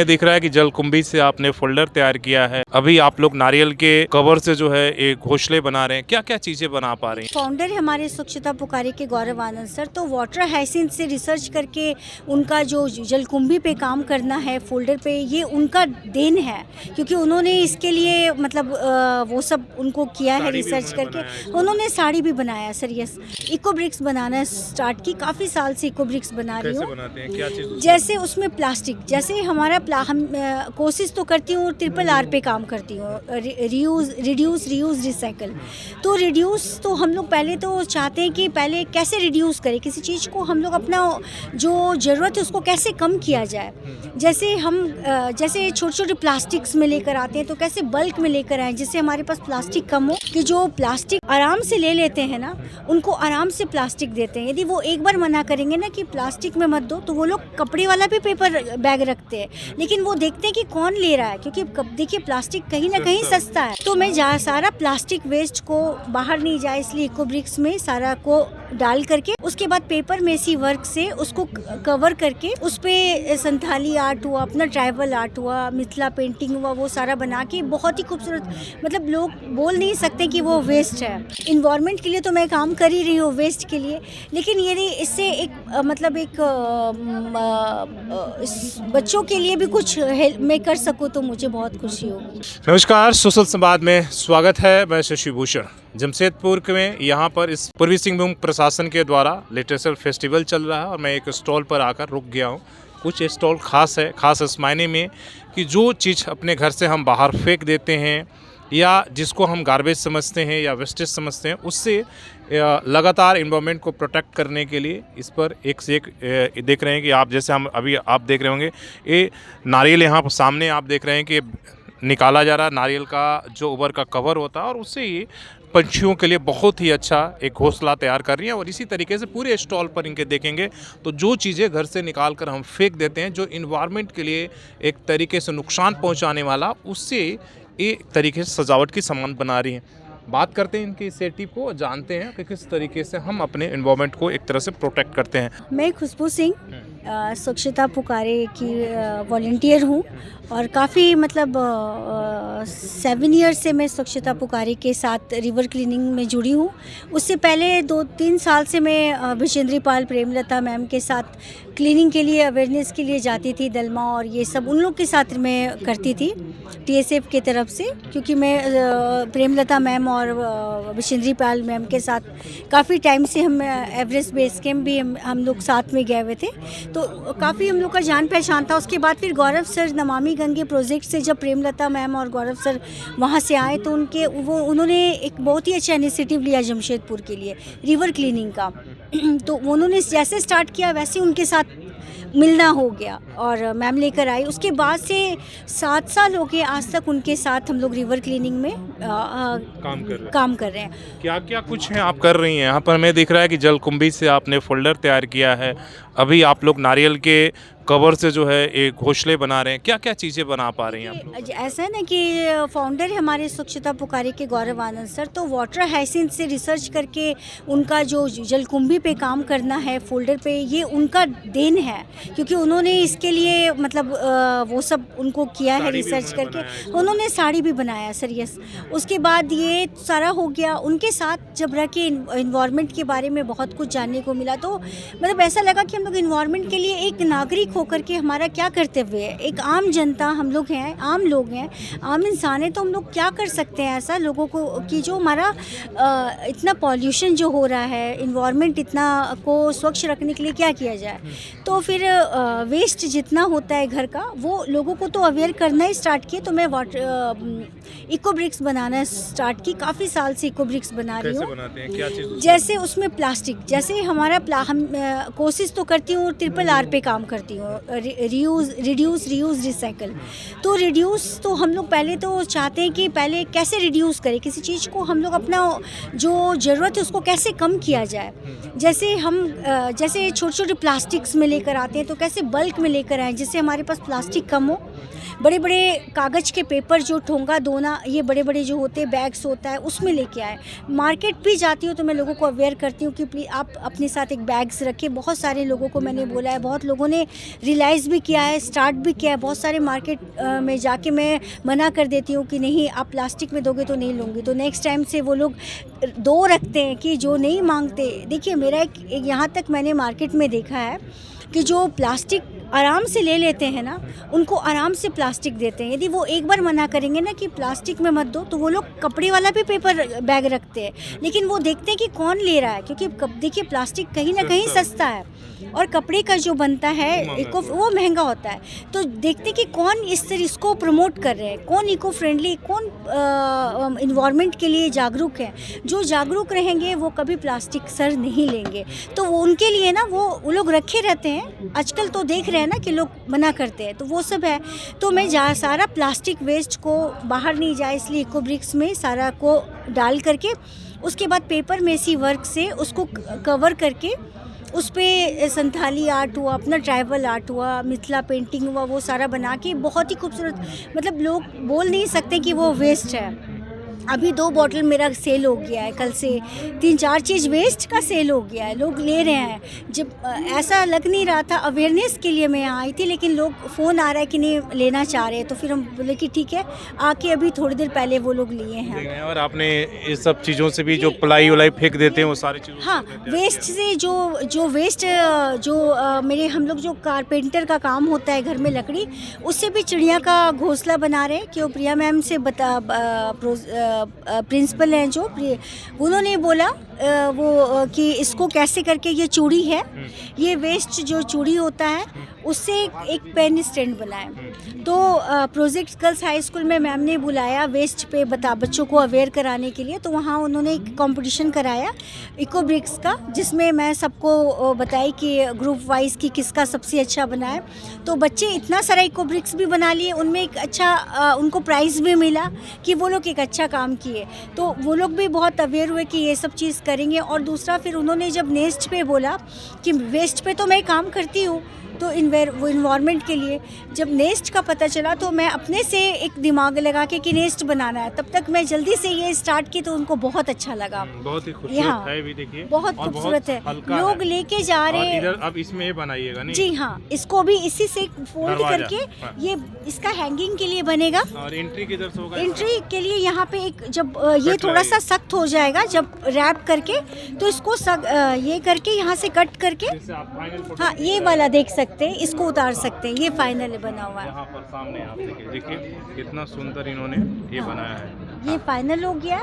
दिख रहा है कि जलकुंभी से आपने फोल्डर तैयार किया है। अभी आप लोग नारियल के कवर से जो है एक घोंसले बना रहे हैं। क्या क्या चीजें बना पा रही हैं? फाउंडर है हमारे स्वच्छता पुकारी के गौरव आनंद सर। तो वाटर हाइसिंथ से रिसर्च करके उनका जो जलकुंभी पे काम करना है फोल्डर पे, ये उनका देन है, क्योंकि उन्होंने इसके लिए मतलब वो सब उनको किया है रिसर्च करके। उन्होंने साड़ी भी बनाया सर। यस, इको ब्रिक्स बनाना स्टार्ट की, काफ़ी साल से इको ब्रिक्स बना रही कैसे हूँ। बनाते हैं? क्या चीज? जैसे उसमें प्लास्टिक, जैसे हमारा हम कोशिश तो करती हूँ RRR पे काम करती हूँ, रिड्यूस रीयूज रिसाइकल। तो रिड्यूस तो हम लोग पहले तो चाहते हैं कि पहले कैसे रिड्यूस करें किसी चीज़ को, हम लोग अपना जो ज़रूरत है उसको कैसे कम किया जाए। जैसे हम जैसे छोटे छोटे प्लास्टिक्स में लेकर आते हैं तो कैसे बल्क में लेकर आएँ जिससे हमारे पास प्लास्टिक कम हो, कि जो प्लास्टिक आराम से ले लेते हैं ना उनको आराम से प्लास्टिक देते हैं। यदि वो एक बार मना करेंगे ना कि प्लास्टिक में मत दो, तो वो लोग कपड़े वाला भी पेपर बैग रखते हैं, लेकिन वो देखते हैं कि कौन ले रहा है, क्योंकि देखिए प्लास्टिक कहीं ना कहीं सस्ता है। तो मैं सारा प्लास्टिक वेस्ट को बाहर नहीं जाए इसलिए इको ब्रिक्स में सारा को डाल करके, उसके बाद पेपर मेसी वर्क से उसको कवर करके उस पे संथाली आर्ट हुआ, अपना ट्राइबल आर्ट हुआ, मिथिला पेंटिंग हुआ, वो सारा बना के बहुत ही खूबसूरत, मतलब लोग बोल नहीं सकते कि वो वेस्ट है। इन्वायरमेंट के लिए तो मैं काम कर ही रही हूँ वेस्ट के लिए, लेकिन यदि इससे एक मतलब एक बच्चों के लिए भी कुछ हेल्प मैं कर सकूँ तो मुझे बहुत खुशी होगी। नमस्कार, सोशल संवाद में स्वागत है। मैं शशि भूषण जमशेदपुर में। यहाँ पर इस पूर्वी सिंहभूम प्रशासन के द्वारा लिटरेचर फेस्टिवल चल रहा है और मैं एक स्टॉल पर आकर रुक गया हूँ। कुछ स्टॉल खास है, खास इस मायने में कि जो चीज़ अपने घर से हम बाहर फेंक देते हैं या जिसको हम गार्बेज समझते हैं या वेस्टेज समझते हैं, उससे लगातार इन्वायरमेंट को प्रोटेक्ट करने के लिए इस पर एक से एक देख रहे हैं कि आप जैसे हम अभी आप देख रहे होंगे ये नारियल यहाँ पर सामने आप देख रहे हैं कि निकाला जा रहा है। नारियल का जो ऊपर का कवर होता है और उससे ये पंछियों के लिए बहुत ही अच्छा एक घोंसला तैयार कर रही हैं। और इसी तरीके से पूरे स्टॉल पर इनके देखेंगे तो जो चीज़ें घर से निकाल कर हम फेंक देते हैं, जो इन्वायरमेंट के लिए एक तरीके से नुकसान पहुंचाने वाला, उससे एक तरीके से सजावट की सामान बना रही हैं। बात करते हैं इनके इनिशिएटिव को, जानते हैं कि किस तरीके से हम अपने इन्वायरमेंट को एक तरह से प्रोटेक्ट करते हैं। मैं खुशबू सिंह स्वच्छता पुकारे की वॉलंटियर हूँ और काफ़ी मतलब 7 ईयर से मैं स्वच्छता पुकारे के साथ रिवर क्लीनिंग में जुड़ी हूँ। उससे पहले 2-3 साल से मैं विजेंद्री पाल प्रेमलता मैम के साथ क्लीनिंग के लिए, अवेयरनेस के लिए जाती थी, दलमा और ये सब उन लोग के साथ मैं करती थी TSF की तरफ से, क्योंकि मैं प्रेमलता मैम और विजेंद्री पाल मैम के साथ काफ़ी टाइम से हम एवरेस्ट बेस कैंप भी हम लोग साथ में गए हुए थे, तो काफ़ी हम लोग का जान पहचान था। उसके बाद फिर गौरव सर नमामि गंगे प्रोजेक्ट से जब प्रेमलता मैम और गौरव सर वहाँ से आए तो उन्होंने एक बहुत ही अच्छा इनिशिएटिव लिया जमशेदपुर के लिए रिवर क्लीनिंग का। तो उन्होंने जैसे स्टार्ट किया वैसे उनके साथ मिलना हो गया और मैम लेकर आई। उसके बाद से 7 साल हो गए आज तक उनके साथ हम लोग रिवर क्लीनिंग में काम कर रहे हैं। क्या क्या कुछ है आप कर रही हैं यहाँ पर? हमें दिख रहा है कि जलकुंभी से आपने फोल्डर तैयार किया है। अभी आप लोग नारियल के कवर से जो है एक घोंसले बना रहे हैं। क्या क्या चीज़ें बना पा रही हैं आप लोग? ऐसा है ना कि फाउंडर है हमारे स्वच्छता पुकारी के गौरव आनंद सर। तो वाटर हाइसिंथ से रिसर्च करके उनका जो जलकुंभी पे काम करना है फोल्डर पे, ये उनका देन है, क्योंकि उन्होंने इसके लिए मतलब वो सब उनको किया है रिसर्च करके। उन्होंने साड़ी भी बनाया सर। यस, उसके बाद ये सारा हो गया। उनके साथ जब रह के इन्वायरमेंट के बारे में बहुत कुछ जानने को मिला, तो मतलब ऐसा लगा कि हम लोग इन्वायरमेंट के लिए एक नागरिक होकर के हमारा क्या कर्तव्य है। एक आम जनता हम लोग हैं, आम लोग हैं, आम इंसान हैं, तो हम लोग क्या कर सकते हैं ऐसा लोगों को कि जो हमारा इतना पॉल्यूशन जो हो रहा है, इन्वायरमेंट इतना को स्वच्छ रखने के लिए क्या किया जाए। तो फिर वेस्ट जितना होता है घर का वो लोगों को तो अवेयर करना ही स्टार्ट किए। तो मैं इको ब्रिक्स बनाना स्टार्ट की, काफ़ी साल से इको ब्रिक्स बना रही हूँ। बनाते हैं? क्या चीज? जैसे उसमें प्लास्टिक, जैसे हमारा हम कोशिश तो करती हूँ RRR पे काम करती हूँ, रिड्यूस रीयूज रिसाइकल। तो रिड्यूस तो हम लोग पहले तो चाहते हैं कि पहले कैसे रिड्यूस करें किसी चीज़ को, हम लोग अपना जो ज़रूरत है उसको कैसे कम किया जाए। जैसे हम जैसे छोटे छोटे प्लास्टिक्स में लेकर आते हैं तो कैसे बल्क में लेकर आएँ जिससे हमारे पास प्लास्टिक कम हो। बड़े बड़े कागज़ के पेपर जो ठोंगा दोना, ये बड़े बड़े जो होते हैं बैग्स होता है, उसमें लेके आए। मार्केट भी जाती हूँ तो मैं लोगों को अवेयर करती हूँ कि प्लीज़ आप अपने साथ एक बैग्स रखें। बहुत सारे लोगों लोगों को मैंने बोला है, बहुत लोगों ने रियलाइज़ भी किया है, स्टार्ट भी किया है। बहुत सारे मार्केट में जाके मैं मना कर देती हूँ कि नहीं आप प्लास्टिक में दोगे तो नहीं लूँगी, तो नेक्स्ट टाइम से वो लोग दो रखते हैं कि जो नहीं मांगते। देखिए मेरा एक यहाँ तक मैंने मार्केट में देखा है कि जो प्लास्टिक आराम से ले लेते हैं ना, उनको आराम से प्लास्टिक देते हैं। यदि वो एक बार मना करेंगे ना कि प्लास्टिक में मत दो, तो वो लोग कपड़े वाला भी पेपर बैग रखते हैं, लेकिन वो देखते हैं कि कौन ले रहा है, क्योंकि देखिए प्लास्टिक कहीं ना कहीं सस्ता है और कपड़े का जो बनता है इको वो महंगा होता है। तो देखते कि कौन इसको प्रमोट कर रहे हैं, कौन इको फ्रेंडली, कौन इन्वायरमेंट के लिए जागरूक है। जो जागरूक रहेंगे वो कभी प्लास्टिक सर नहीं लेंगे। तो वो उनके लिए ना वो लोग रखे रहते हैं। आजकल तो देख रहे हैं ना कि लोग मना करते हैं, तो वो सब है। तो मैं सारा प्लास्टिक वेस्ट को बाहर नहीं जाए इसलिए इको ब्रिक्स में सारा को डाल करके, उसके बाद पेपर मेसी वर्क से उसको कवर करके उस पे संथाली आर्ट हुआ, अपना ट्राइबल आर्ट हुआ, मिथिला पेंटिंग हुआ, वो सारा बना के बहुत ही खूबसूरत, मतलब लोग बोल नहीं सकते कि वो वेस्ट है। अभी 2 बॉटल मेरा सेल हो गया है, कल से 3-4 चीज़ वेस्ट का सेल हो गया है, लोग ले रहे हैं। जब ऐसा लग नहीं रहा था, अवेयरनेस के लिए मैं यहाँ आई थी, लेकिन लोग फ़ोन आ रहा है कि नहीं लेना चाह रहे हैं, तो फिर हम बोले कि ठीक है, आके अभी थोड़ी देर पहले वो लोग लिए हैं। और आपने इस सब चीज़ों से भी जो प्लाई उलाई फेंक देते हैं वो सारी चीज़ों हाँ, वेस्ट से जो वेस्ट मेरे हम लोग जो कारपेंटर का काम होता है घर में लकड़ी, उससे भी चिड़िया का घोंसला बना रहे हैं। कि वो प्रिया मैम से प्रिंसिपल हैं जो उन्होंने बोला कि इसको कैसे करके, ये चूड़ी है, ये वेस्ट जो चूड़ी होता है उससे एक पेन स्टैंड बनाए। तो प्रोजेक्ट गर्ल्स हाई स्कूल में मैम ने बुलाया वेस्ट पे बच्चों को अवेयर कराने के लिए, तो वहाँ उन्होंने एक कंपटीशन कराया इको ब्रिक्स का, जिसमें मैं सबको बताई कि ग्रुप वाइज कि किसका सबसे अच्छा बना है। तो बच्चे इतना सारा इको ब्रिक्स भी बना लिए, उनमें एक अच्छा उनको प्राइज़ भी मिला कि वो लोग एक अच्छा काम किए। तो वो लोग भी बहुत अवेयर हुए कि ये सब चीज़ करेंगे। और दूसरा फिर उन्होंने जब नेस्ट पे बोला कि वेस्ट पे तो मैं काम करती हूँ, तो वो इन्वायरमेंट के लिए जब नेस्ट का पता चला, तो मैं अपने से एक दिमाग लगा के कि नेस्ट बनाना है, तब तक मैं जल्दी से ये स्टार्ट की, तो उनको बहुत अच्छा लगा। बहुत ही खूबसूरत है भी, देखिए बहुत खूबसूरत है, लोग लेके जा रहे हैं। इधर अब इसमें ये बनाइएगा नहीं? जी हाँ, इसको भी इसी से फोल्ड करके ये इसका हैंगिंग के लिए बनेगा। और एंट्री किधर से होगा? एंट्री के लिए यहाँ पे एक जब ये थोड़ा सा सख्त हो जाएगा, जब रैप करके, तो इसको ये करके यहाँ से कट करके, हाँ ये वाला देख सकते हैं, इसको उतार सकते हैं। ये फाइनल बना हुआ है यहाँ पर सामने आप देखिए कितना सुंदर इन्होंने ये बनाया है। ये फाइनल हो गया।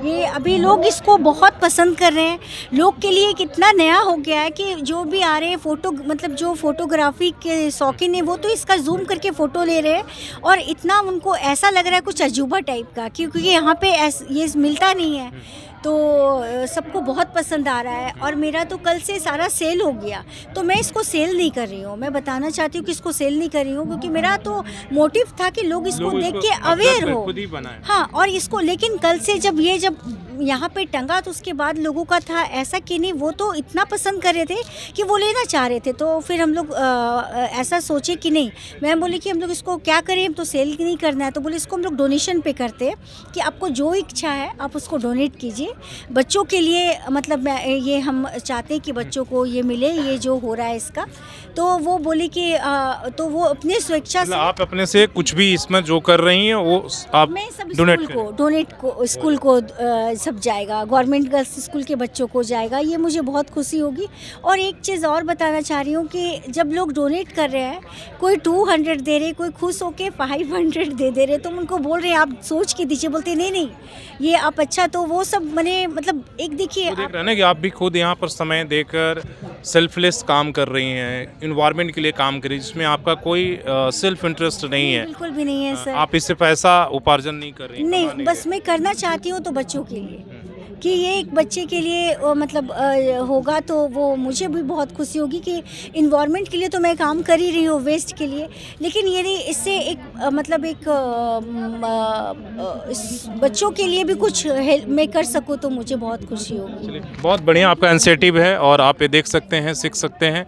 ये अभी लोग इसको बहुत पसंद कर रहे हैं। लोग के लिए कितना नया हो गया है कि जो भी आ रहे हैं फोटो, मतलब जो फोटोग्राफी के शौकीन है वो तो इसका जूम करके फ़ोटो ले रहे हैं, और इतना उनको ऐसा लग रहा है कुछ अजूबा टाइप का, क्योंकि यहाँ पे ये मिलता नहीं है। तो सबको बहुत पसंद आ रहा है। और मेरा तो कल से सारा सेल हो गया, तो मैं इसको सेल नहीं कर रही हूँ। मैं बताना चाहती हूँ कि इसको सेल नहीं कर रही हूँ, क्योंकि मेरा तो मोटिव था कि लोग इसको देख के अवेयर हो। हाँ, और इसको, लेकिन कल से जब यहाँ पे टंगा, तो उसके बाद लोगों का था ऐसा कि नहीं, वो तो इतना पसंद कर रहे थे कि वो लेना चाह रहे थे। तो फिर हम लोग ऐसा सोचे कि नहीं, मैं बोली कि हम लोग इसको क्या करें, हम तो सेल नहीं करना है, तो बोले इसको हम लोग डोनेशन पे करते हैं कि आपको जो इच्छा है आप उसको डोनेट कीजिए बच्चों के लिए। मतलब ये हम चाहते हैं कि बच्चों को ये मिले, ये जो हो रहा है इसका। तो वो बोले कि तो वो अपने स्वेच्छा से, आप अपने से कुछ भी इसमें जो कर रही हैं वो आप मैं सब स्कूल को सब जाएगा, गवर्नमेंट गर्ल्स स्कूल के बच्चों को जाएगा। ये मुझे बहुत खुशी होगी। और एक चीज़ और बताना चाह रही हूँ कि जब लोग डोनेट कर रहे हैं, कोई 200 दे रहे, कोई खुश होके 500 दे रहे, तो उनको बोल रहे हैं आप सोच के दीजिए, बोलते नहीं ये आप अच्छा, तो वो सब मैंने मतलब एक देखिए, देख रहे हैं ना कि आप भी खुद यहाँ पर समय देकर सेल्फलेस काम कर रही हैं, इन्वायरमेंट के लिए काम कर रही हैं, जिसमें आपका कोई सेल्फ इंटरेस्ट नहीं है। बिल्कुल भी नहीं है सर। आप इससे पैसा उपार्जन नहीं कर रही? नहीं, बस मैं करना चाहती हूँ तो बच्चों के लिए, कि ये एक बच्चे के लिए मतलब होगा, तो वो मुझे भी बहुत खुशी होगी कि इन्वायरमेंट के लिए तो मैं काम कर ही रही हूँ, वेस्ट के लिए, लेकिन यदि इससे एक मतलब एक बच्चों के लिए भी कुछ हेल्प मैं कर सकूँ तो मुझे बहुत खुशी होगी। बहुत बढ़िया आपका इनिशिएटिव है, और आप ये देख सकते हैं, सीख सकते हैं।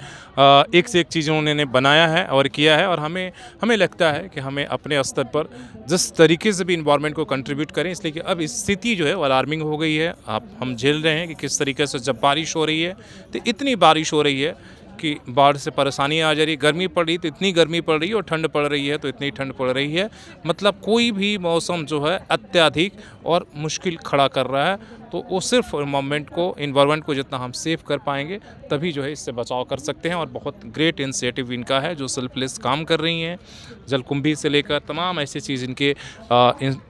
एक से एक चीज़ उन्होंने बनाया है और किया है, और हमें लगता है कि हमें अपने स्तर पर जिस तरीके से भी इन्वायरमेंट को कंट्रीब्यूट करें, इसलिए कि अब स्थिति जो है वो अलार्मिंग हो गई है। हम झेल रहे हैं कि किस तरीके से जब बारिश हो रही है, तो इतनी बारिश हो रही है कि बाढ़ से परेशानी आ जा रही है, गर्मी पड़ रही तो इतनी गर्मी पड़ रही है और ठंड पड़ रही है तो इतनी ठंड पड़ रही है। मतलब कोई भी मौसम जो है अत्यधिक और मुश्किल खड़ा कर रहा है। तो वो सिर्फ इन्वायरमेंट को जितना हम सेव कर पाएंगे तभी जो है इससे बचाव कर सकते हैं। और बहुत ग्रेट इनिशिएटिव इनका है जो सेल्फलेस काम कर रही हैं। जलकुंभी से लेकर तमाम ऐसी चीज़ इनके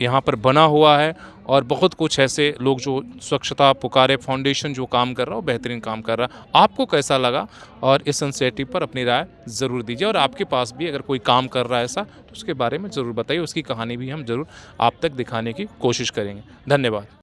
यहाँ पर बना हुआ है। और बहुत कुछ ऐसे लोग जो स्वच्छता पुकारे फाउंडेशन जो काम कर रहा है वो बेहतरीन काम कर रहा है। आपको कैसा लगा और इस इनिशिएटिव पर अपनी राय ज़रूर दीजिए। और आपके पास भी अगर कोई काम कर रहा है ऐसा तो उसके बारे में ज़रूर बताइए। उसकी कहानी भी हम ज़रूर आप तक दिखाने की कोशिश करेंगे। धन्यवाद।